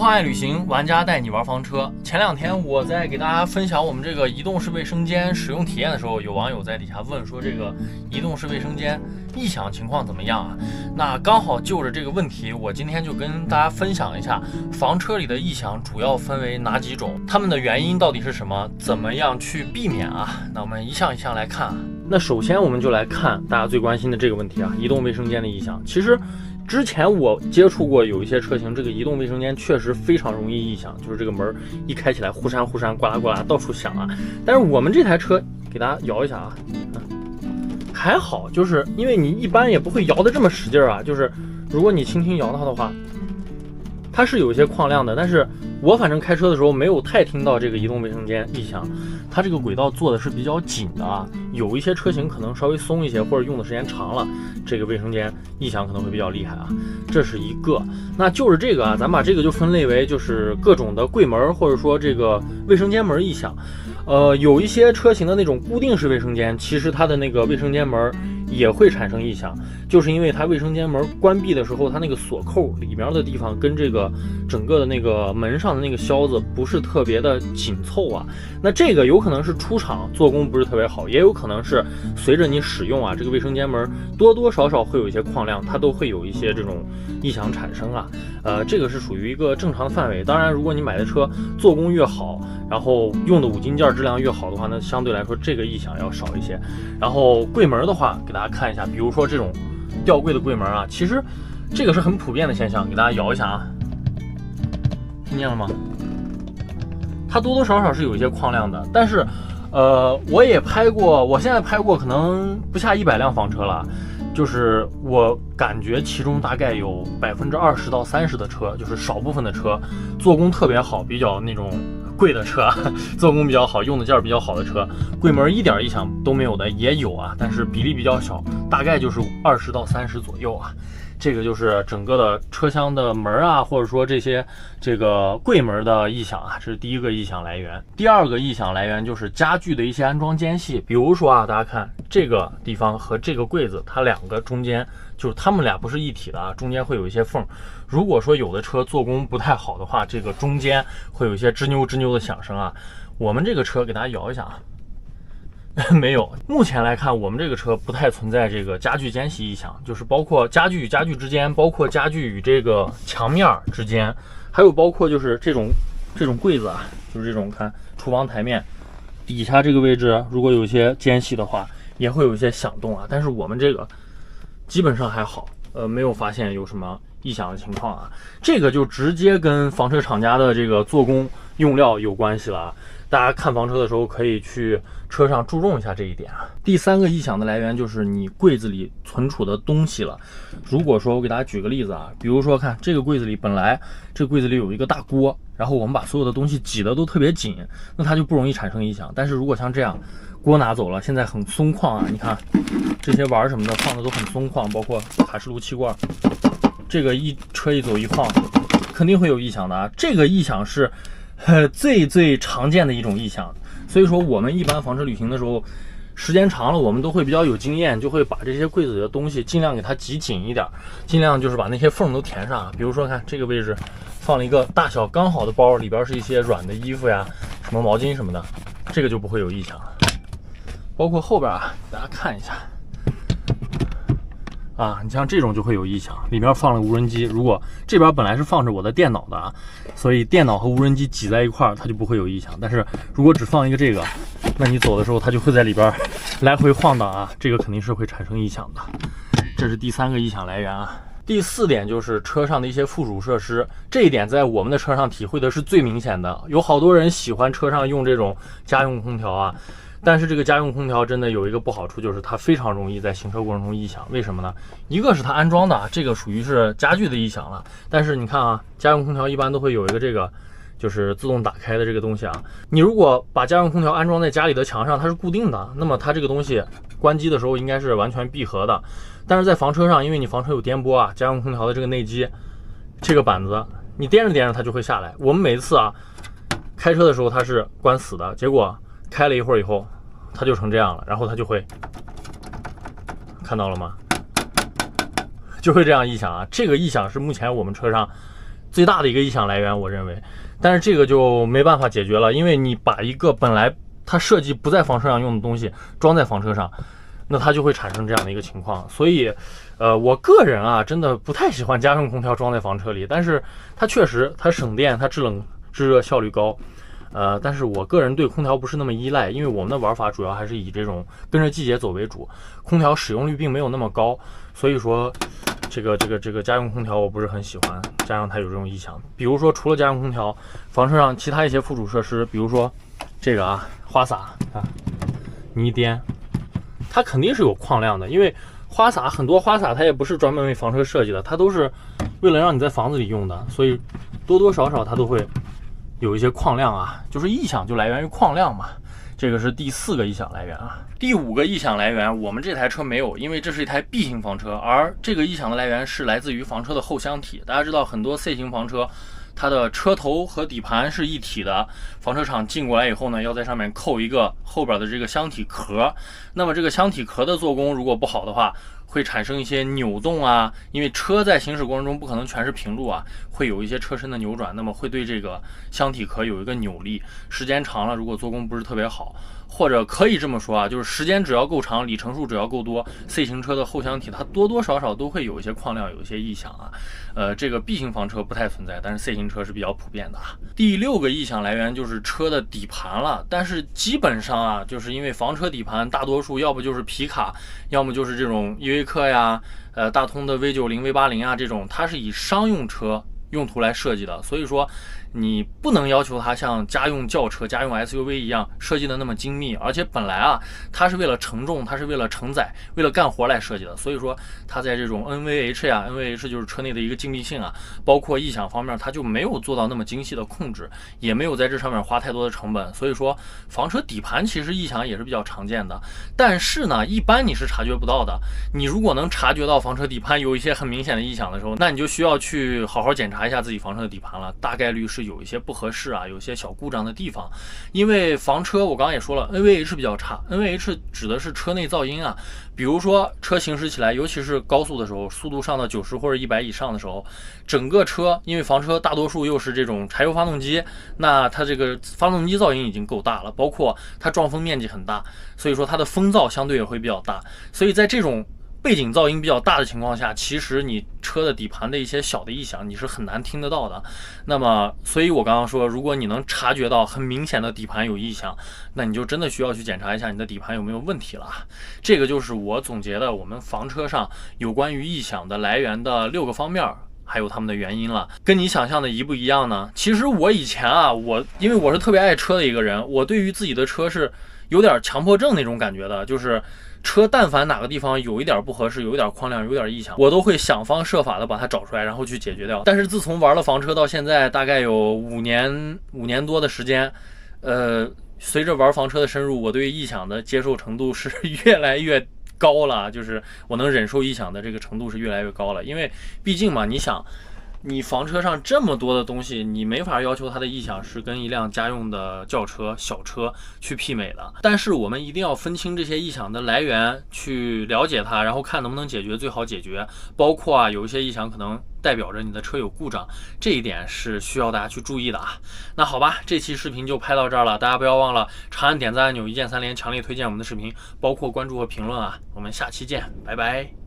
创爱旅行，玩家带你玩房车。前两天我在给大家分享我们这个移动式卫生间使用体验的时候，有网友在底下问说这个移动式卫生间异响情况怎么样啊？那刚好就着这个问题，我今天就跟大家分享一下房车里的异响主要分为哪几种，它们的原因到底是什么，怎么样去避免啊？那我们一项一项来看啊。那首先我们就来看大家最关心的这个问题啊，移动卫生间的异响。其实之前我接触过有一些车型，这个移动卫生间确实非常容易异响，就是这个门一开起来忽闪忽闪，呱啦呱啦到处响啊。但是我们这台车给大家摇一下啊，还好，就是因为你一般也不会摇的这么使劲啊，就是如果你轻轻摇它的话，它是有一些矿亮的，但是我反正开车的时候没有太听到这个移动卫生间异响。它这个轨道做的是比较紧的啊，有一些车型可能稍微松一些，或者用的时间长了，这个卫生间异响可能会比较厉害啊。这是一个。那就是这个啊，咱把这个就分类为就是各种的柜门或者说这个卫生间门异响。有一些车型的那种固定式卫生间，其实它的那个卫生间门也会产生异响，就是因为它卫生间门关闭的时候，它那个锁扣里面的地方跟这个整个的那个门上的那个销子不是特别的紧凑啊。那这个有可能是出厂做工不是特别好，也有可能是随着你使用啊，这个卫生间门多多少少会有一些矿亮，它都会有一些这种异响产生啊。这个是属于一个正常的范围。当然，如果你买的车做工越好，然后用的五金件质量越好的话，那相对来说这个异响要少一些。然后柜门的话，给大家看一下，比如说这种吊柜的柜门啊，其实这个是很普遍的现象，给大家摇一下啊，听见了吗？它多多少少是有一些矿亮的，但是我也拍过，我现在拍过可能不下100辆房车了，就是我感觉其中大概有20%到30%的车，就是少部分的车做工特别好，比较那种贵的车做工比较好，用的件比较好的车，柜门一点异响都没有的也有啊，但是比例比较小，大概就是20%到30%左右啊。这个就是整个的车厢的门啊，或者说这个柜门的异响啊，这是第一个异响来源。第二个异响来源就是家具的一些安装间隙，比如说啊，大家看这个地方和这个柜子，它两个中间就是它们俩不是一体的啊，中间会有一些缝。如果说有的车做工不太好的话，这个中间会有一些吱扭吱扭的响声啊。我们这个车给大家摇一下啊。没有，目前来看，我们这个车不太存在这个家具间隙异响，就是包括家具与家具之间，包括家具与这个墙面之间，还有包括就是这种柜子啊，就是这种看厨房台面底下这个位置，如果有一些间隙的话，也会有一些响动啊。但是我们这个基本上还好，没有发现有什么异响的情况啊。这个就直接跟房车厂家的这个做工用料有关系了啊。大家看房车的时候可以去车上注重一下这一点啊。第三个异响的来源就是你柜子里存储的东西了。如果说我给大家举个例子啊，比如说看这个柜子里，本来这个柜子里有一个大锅，然后我们把所有的东西挤得都特别紧，那它就不容易产生异响。但是如果像这样锅拿走了，现在很松旷啊，你看这些碗什么的放的都很松旷，包括卡式炉气罐，这个一车一走一晃肯定会有异响的啊。这个异响是最常见的一种异响，所以说我们一般房车旅行的时候，时间长了，我们都会比较有经验，就会把这些柜子里的东西尽量给它挤紧一点，尽量就是把那些缝都填上。比如说看这个位置放了一个大小刚好的包，里边是一些软的衣服呀，什么毛巾什么的，这个就不会有异响。包括后边啊，大家看一下啊，你像这种就会有异响，里面放了无人机，如果这边本来是放着我的电脑的啊，所以电脑和无人机挤在一块儿，它就不会有异响。但是如果只放一个这个，那你走的时候它就会在里边来回晃荡啊，这个肯定是会产生异响的。这是第三个异响来源啊。第四点就是车上的一些附属设施，这一点在我们的车上体会的是最明显的。有好多人喜欢车上用这种家用空调啊，但是这个家用空调真的有一个不好处，就是它非常容易在行车过程中异响。为什么呢？一个是它安装的，这个属于是家具的异响了。但是你看啊，家用空调一般都会有一个这个就是自动打开的这个东西啊。你如果把家用空调安装在家里的墙上，它是固定的，那么它这个东西关机的时候应该是完全闭合的。但是在房车上，因为你房车有颠簸啊，家用空调的这个内机这个板子你颠着颠着它就会下来。我们每一次啊开车的时候它是关死的，结果开了一会儿以后它就成这样了，然后它就会看到了吗？就会这样异响啊。这个异响是目前我们车上最大的一个异响来源，我认为。但是这个就没办法解决了，因为你把一个本来它设计不在房车上用的东西装在房车上，那它就会产生这样的一个情况。所以，我个人啊，真的不太喜欢家用空调装在房车里，但是它确实它省电，它制冷制热效率高。但是我个人对空调不是那么依赖，因为我们的玩法主要还是以这种跟着季节走为主，空调使用率并没有那么高，所以说这个家用空调我不是很喜欢，加上它有这种异响。比如说除了家用空调，房车上其他一些附属设施，比如说这个啊花洒啊泥颠，它肯定是有矿量的，因为花洒很多花洒它也不是专门为房车设计的，它都是为了让你在房子里用的，所以多多少少它都会有一些矿量啊，就是异响就来源于矿量嘛。这个是第4个异响来源啊。第5个异响来源，我们这台车没有，因为这是一台 B 型房车，而这个异响的来源是来自于房车的后箱体。大家知道，很多 C 型房车，它的车头和底盘是一体的，房车厂进过来以后呢，要在上面扣一个后边的这个箱体壳。那么这个箱体壳的做工如果不好的话，会产生一些扭动啊，因为车在行驶过程中不可能全是平路啊，会有一些车身的扭转，那么会对这个箱体壳有一个扭力，时间长了，如果做工不是特别好，或者可以这么说啊，就是时间只要够长，里程数只要够多 ，C 型车的后箱体它多多少少都会有一些矿量，有一些异响啊。这个 B 型房车不太存在，但是 C 型车是比较普遍的啊。第6个异响来源就是车的底盘了，但是基本上啊，就是因为房车底盘大多数要不就是皮卡，要么就是这种依维柯呀，大通的 V90、V80啊这种，它是以商用车用途来设计的，所以说你不能要求它像家用轿车、家用 SUV 一样设计的那么精密，而且本来啊，它是为了承重，它是为了承载、为了干活来设计的，所以说它在这种 NVH 呀，NVH 就是车内的一个静谧性啊，包括异响方面，它就没有做到那么精细的控制，也没有在这上面花太多的成本，所以说房车底盘其实异响也是比较常见的，但是呢，一般你是察觉不到的。你如果能察觉到房车底盘有一些很明显的异响的时候，那你就需要去好好检查一下自己房车的底盘了，大概率是有一些不合适啊，有一些小故障的地方。因为房车我刚刚也说了 NVH 比较差， NVH 指的是车内噪音啊，比如说车行驶起来，尤其是高速的时候，速度上到90或者100以上的时候，整个车因为房车大多数又是这种柴油发动机，那它这个发动机噪音已经够大了，包括它撞风面积很大，所以说它的风噪相对也会比较大，所以在这种背景噪音比较大的情况下，其实你车的底盘的一些小的异响你是很难听得到的。那么所以我刚刚说，如果你能察觉到很明显的底盘有异响，那你就真的需要去检查一下你的底盘有没有问题了。这个就是我总结的我们房车上有关于异响的来源的6个方面，还有他们的原因了。跟你想象的一不一样呢？其实我以前啊，因为我是特别爱车的一个人，我对于自己的车是有点强迫症那种感觉的，就是车但凡哪个地方有一点不合适，有一点矿量，有点异响，我都会想方设法的把它找出来，然后去解决掉。但是自从玩了房车到现在，大概有5年多的时间，随着玩房车的深入，我对异响的接受程度是越来越高了，就是我能忍受异响的这个程度是越来越高了。因为毕竟嘛，你想你房车上这么多的东西，你没法要求它的异响是跟一辆家用的轿车、小车去媲美的。但是我们一定要分清这些异响的来源，去了解它，然后看能不能解决，最好解决。包括啊，有一些异响可能代表着你的车有故障，这一点是需要大家去注意的啊。那好吧，这期视频就拍到这儿了，大家不要忘了长按点赞按钮，一键3连，强烈推荐我们的视频，包括关注和评论啊。我们下期见，拜拜。